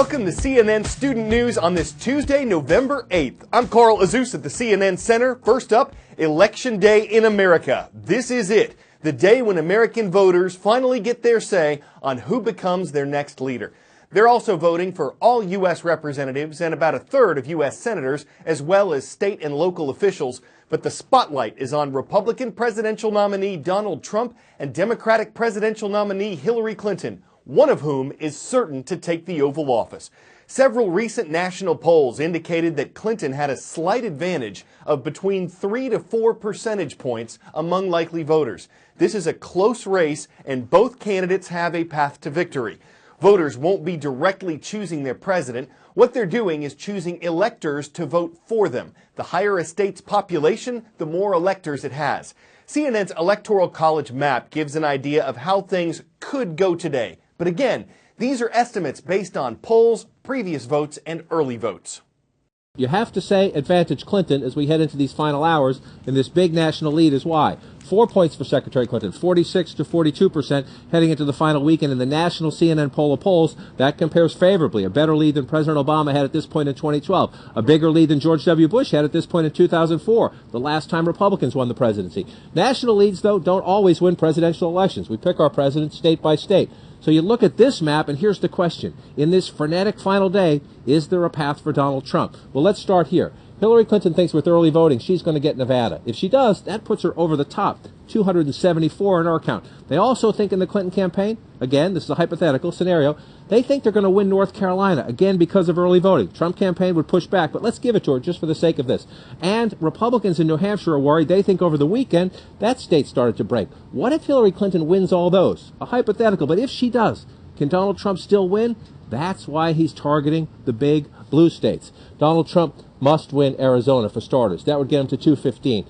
Welcome to CNN Student News on this Tuesday, November 8th. I'm Carl Azus at the CNN Center. First up, Election Day in America. This is it, the day when American voters finally get their say on who becomes their next leader. They're also voting for all U.S. representatives and about a third of U.S. senators, as well as state and local officials. But the spotlight is on Republican presidential nominee Donald Trump and Democratic presidential nominee Hillary Clinton, one of whom is certain to take the Oval Office. Several recent national polls indicated that Clinton had a slight advantage of between 3 to 4 percentage points among likely voters. This is a close race, and both candidates have a path to victory. Voters won't be directly choosing their president. What they're doing is choosing electors to vote for them. The higher a state's population, the more electors it has. CNN's Electoral College map gives an idea of how things could go today. But again, these are estimates based on polls, previous votes, and early votes. You have to say advantage Clinton as we head into these final hours, and this big national lead is why. 4 points for Secretary Clinton, 46 to 42% heading into the final weekend in the national CNN poll of polls. That compares favorably. A better lead than President Obama had at this point in 2012. A bigger lead than George W. Bush had at this point in 2004, the last time Republicans won the presidency. National leads, though, don't always win presidential elections. We pick our president state by state. So you look at this map, and here's the question. In this frenetic final day, is there a path for Donald Trump? Well, let's start here. Hillary Clinton thinks with early voting she's going to get Nevada. If she does, that puts her over the top, 274 in our count. They also think in the Clinton campaign, again, this is a hypothetical scenario, they think they're going to win North Carolina, again because of early voting. Trump campaign would push back, but let's give it to her just for the sake of this. And Republicans in New Hampshire are worried. They think over the weekend that state started to break. What if Hillary Clinton wins all those? A hypothetical, but if she does, can Donald Trump still win? That's why he's targeting the big blue states. Donald Trump must win Arizona for starters. That would get him to 215.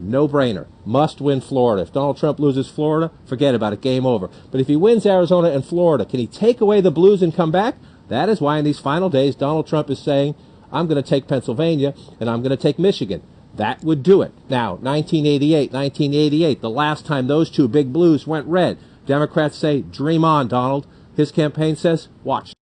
No-brainer. Must win Florida. If Donald Trump loses Florida, forget about it. Game over. But if he wins Arizona and Florida, can he take away the blues and come back? That is why in these final days, Donald Trump is saying, I'm going to take Pennsylvania and I'm going to take Michigan. That would do it. Now, 1988, the last time those two big blues went red. Democrats say, dream on, Donald. His campaign says, watch.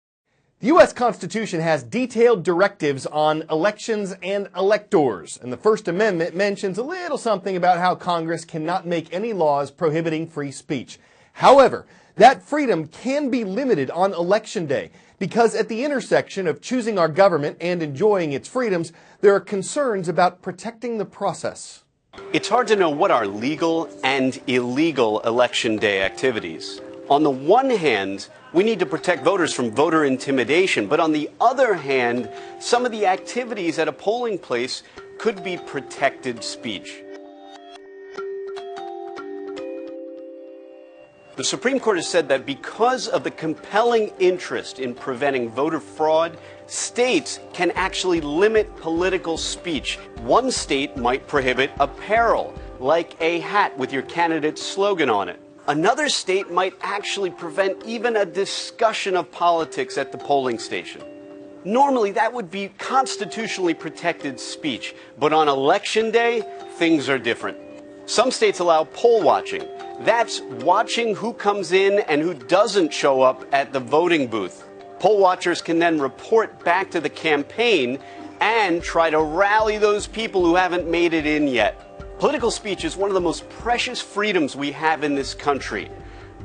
The U.S. Constitution has detailed directives on elections and electors, and the First Amendment mentions a little something about how Congress cannot make any laws prohibiting free speech. However, that freedom can be limited on Election Day, because at the intersection of choosing our government and enjoying its freedoms, there are concerns about protecting the process. It's hard to know what are legal and illegal Election Day activities. On the one hand, we need to protect voters from voter intimidation, but on the other hand, some of the activities at a polling place could be protected speech. The Supreme Court has said that because of the compelling interest in preventing voter fraud, states can actually limit political speech. One state might prohibit apparel, like a hat with your candidate's slogan on it. Another state might actually prevent even a discussion of politics at the polling station. Normally, that would be constitutionally protected speech, but on Election Day, things are different. Some states allow poll watching. That's watching who comes in and who doesn't show up at the voting booth. Poll watchers can then report back to the campaign and try to rally those people who haven't made it in yet. Political speech is one of the most precious freedoms we have in this country.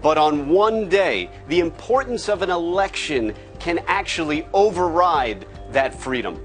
But on one day, the importance of an election can actually override that freedom.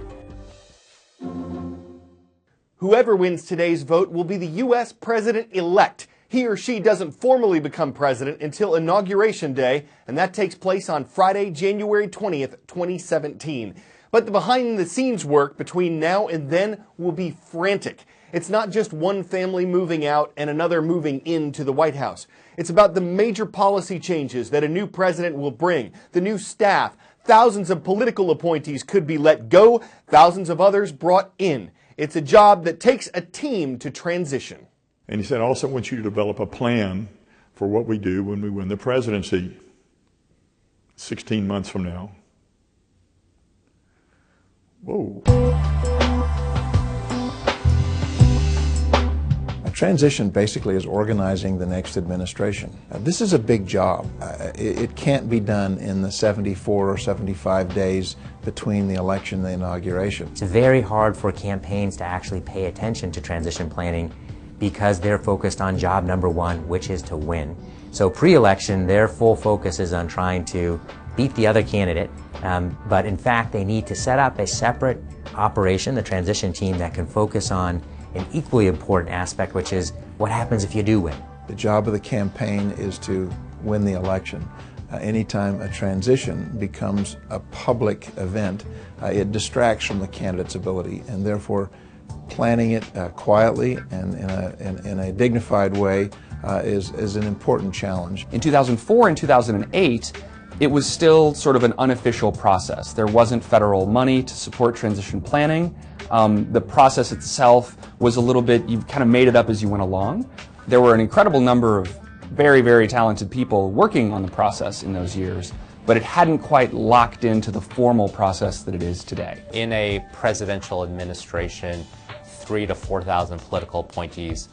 Whoever wins today's vote will be the U.S. president-elect. He or she doesn't formally become president until Inauguration Day, and that takes place on Friday, January 20th, 2017. But the behind-the-scenes work between now and then will be frantic. It's not just one family moving out and another moving into the White House. It's about the major policy changes that a new president will bring, the new staff. Thousands of political appointees could be let go, thousands of others brought in. It's a job that takes a team to transition. And he said, I also want you to develop a plan for what we do when we win the presidency 16 months from now. Whoa. Transition basically is organizing the next administration. This is a big job. It can't be done in the 74 or 75 days between the election and the inauguration. It's very hard for campaigns to actually pay attention to transition planning because they're focused on job number one, which is to win. So pre-election, their full focus is on trying to beat the other candidate, but in fact they need to set up a separate operation, the transition team, that can focus on an equally important aspect, which is what happens if you do win. The job of the campaign is to win the election. Anytime a transition becomes a public event, it distracts from the candidate's ability, and therefore planning it quietly and in a dignified way is an important challenge. In 2004 and 2008, it was still sort of an unofficial process. There wasn't federal money to support transition planning. The process itself was a little bit, you kind of made it up as you went along. There were an incredible number of very, very talented people working on the process in those years, but it hadn't quite locked into the formal process that it is today. In a presidential administration, 3,000 to 4,000 political appointees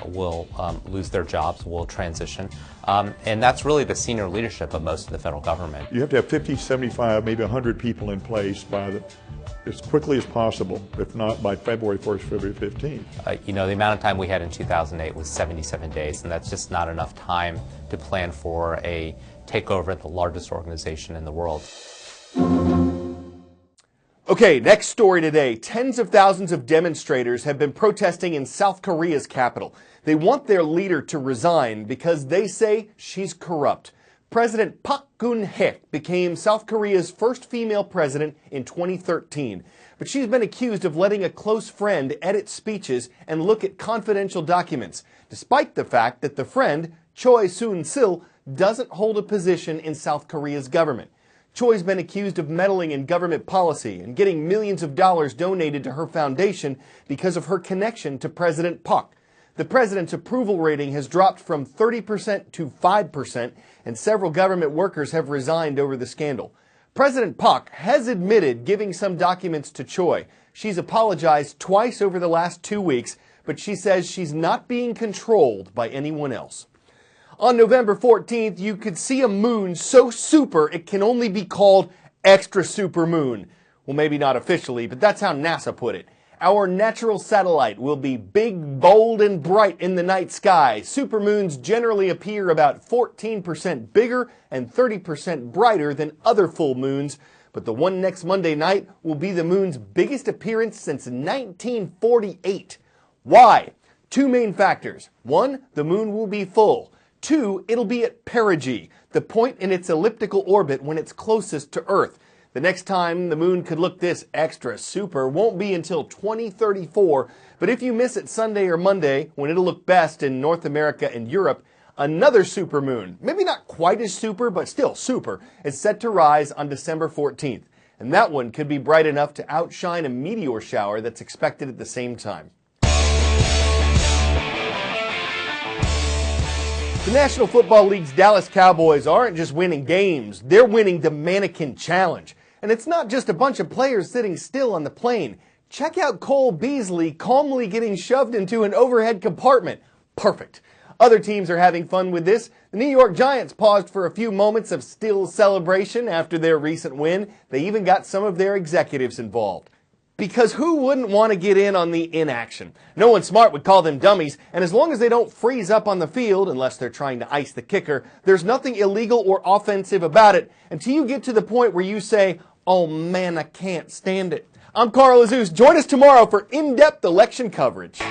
will lose their jobs, will transition. And that's really the senior leadership of most of the federal government. You have to have 50, 75, maybe 100 people in place as quickly as possible, if not by February 1st, February 15th. You know, the amount of time we had in 2008 was 77 days, and that's just not enough time to plan for a takeover at the largest organization in the world. Okay, next story today. Tens of thousands of demonstrators have been protesting in South Korea's capital. They want their leader to resign because they say she's corrupt. President Park Geun-hye became South Korea's first female president in 2013. But she's been accused of letting a close friend edit speeches and look at confidential documents, despite the fact that the friend, Choi Soon-sil, doesn't hold a position in South Korea's government. Choi's been accused of meddling in government policy and getting millions of dollars donated to her foundation because of her connection to President Park. The president's approval rating has dropped from 30% to 5%, and several government workers have resigned over the scandal. President Park has admitted giving some documents to Choi. She's apologized twice over the last 2 weeks, but she says she's not being controlled by anyone else. On November 14th, you could see a moon so super it can only be called extra super moon. Well, maybe not officially, but that's how NASA put it. Our natural satellite will be big, bold, and bright in the night sky. Supermoons generally appear about 14% bigger and 30% brighter than other full moons, but the one next Monday night will be the moon's biggest appearance since 1948. Why? Two main factors. One, the moon will be full. Two, it'll be at perigee, the point in its elliptical orbit when it's closest to Earth. The next time the moon could look this extra super won't be until 2034, but if you miss it Sunday or Monday, when it'll look best in North America and Europe, another supermoon, maybe not quite as super, but still super, is set to rise on December 14th. And that one could be bright enough to outshine a meteor shower that's expected at the same time. The National Football League's Dallas Cowboys aren't just winning games, they're winning the Mannequin Challenge. And it's not just a bunch of players sitting still on the plane. Check out Cole Beasley calmly getting shoved into an overhead compartment. Perfect. Other teams are having fun with this. The New York Giants paused for a few moments of still celebration after their recent win. They even got some of their executives involved. Because who wouldn't want to get in on the inaction? No one smart would call them dummies, and as long as they don't freeze up on the field, unless they're trying to ice the kicker, there's nothing illegal or offensive about it until you get to the point where you say, oh man, I can't stand it. I'm Carl Azuz. Join us tomorrow for in-depth election coverage.